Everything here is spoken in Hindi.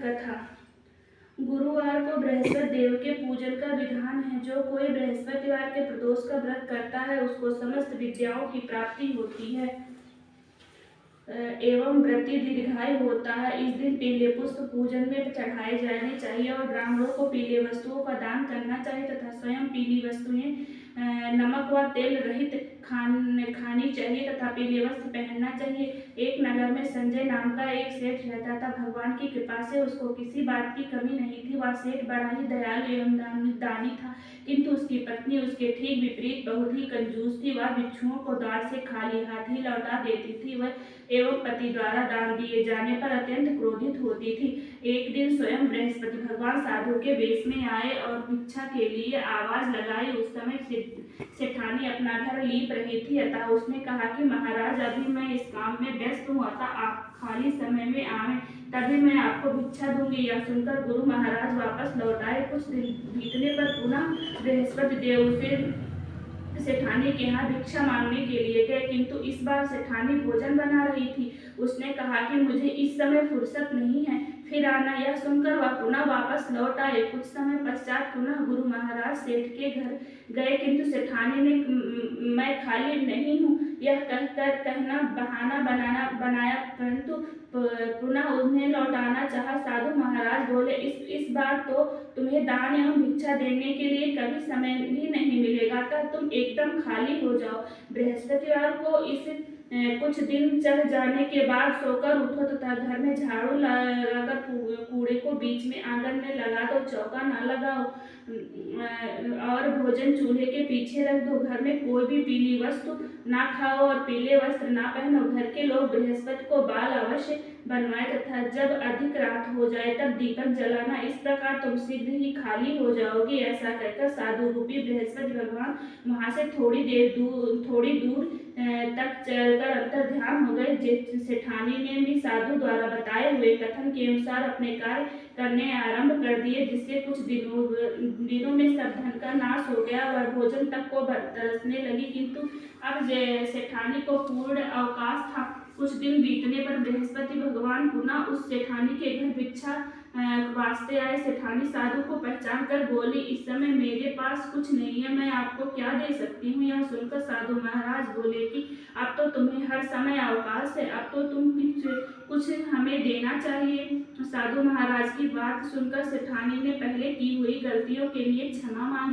कथा। गुरुवार को बृहस्पति देव के पूजन का विधान है। जो कोई बृहस्पतिवार के प्रदोष का व्रत करता है उसको समस्त विद्याओं की प्राप्ति होती है एवं व्रती दीर्घायु होता है। इस दिन पीले पुष्प पूजन में चढ़ाए जाने चाहिए और ब्राह्मणों को पीले वस्तुओं का दान करना चाहिए तथा स्वयं पीली वस्तुएं नमक व तेल रहित खानी चाहिए तथा पीले वस्त्र पहनना चाहिए। एक नगर में संजय नाम का एक सेठ रहता था। भगवान की कृपा से उसको किसी बात की कमी नहीं थी। वह सेठ बड़ा ही दयालु एवं दानी था, किंतु उसकी पत्नी उसके ठीक विपरीत बहुत ही कंजूस थी। वह भिक्षुओं को द्वार से खाली हाथ ही लौटा देती थी वह एवं पति द्वारा दान दिए जाने पर अत्यंत क्रोधित होती थी। एक दिन स्वयं बृहस्पति भगवान साधु के वेश में आए और भिक्षा के लिए आवाज लगाई। उस समय सेठानी अपना घर लीप रही थी, अतः उसने कहा कि महाराज, अभी मैं इस काम में व्यस्त हूँ, अतः आप खाली समय में आए तभी मैं आपको भिक्षा दूंगी। यह सुनकर गुरु महाराज वापस लौट आए। कुछ दिन बीतने पर पुनः बृहस्पति देव फिर सेठानी के यहाँ भिक्षा मांगने के लिए गए, किंतु इस बार सेठानी भोजन बना रही थी। उसने कहा कि मुझे इस समय फुर्सत नहीं है, फिर आना। यह सुनकर वह पुनः वापस लौट आए। कुछ समय पश्चात पुनः गुरु महाराज सेठ के घर गए, किंतु सेठानी ने मैं खाली नहीं हूँ यह कहना बहाना बनाया, परंतु पुनः उन्हें लौटाना चाहा। साधु महाराज बोले, इस बार तो तुम्हें दान एवं भिक्षा देने के लिए कभी समय ही नहीं मिलेगा, तब तुम एकदम खाली हो जाओ। बृहस्पतिवार को इस कुछ दिन चढ़ जाने के बाद सोकर उठो तथा घर में झाड़ू लगाकर कूड़े को बीच में आंगन में लगा दो, चौका न लगाओ और भोजन चूल्हे के पीछे रख दो। घर में कोई भी पीली वस्तु ना खाओ और पीले वस्त्र ना पहनो। घर के लोग बृहस्पति को बाल अवश्य बनवाए तथा जब अधिक रात हो जाए तब दीपक जलाना। इस प्रकार तुम शीघ्र ही खाली हो जाओगे। ऐसा कहकर साधु रूपी बृहस्पति भगवान वहां से थोड़ी दूर तक चलकर अंतर ध्यान हो गए। सेठानी ने भी साधु द्वारा बताए हुए कथन के अनुसार अपने कार्य करने आरंभ कर दिए, जिससे कुछ दिनों में सब धन का नाश हो गया। वह भोजन तक को तरसने लगी, किंतु अब सेठानी को पूर्ण अवकाश था। कुछ दिन बीतने पर बृहस्पति भगवान पुनः उस सेठानी के घर भिक्षा वास्ते आए। सेठानी साधु को पहचान कर बोली, इस समय मेरे पास कुछ नहीं है, मैं आपको क्या दे सकती हूँ। यह सुनकर साधु महाराज बोले कि अब तो तुम्हें हर समय अवकाश है, अब तो तुम कुछ हमें देना चाहिए। साधु महाराज की बात सुनकर सेठानी ने पहले की हुई गलतियों के लिए क्षमा मांगी।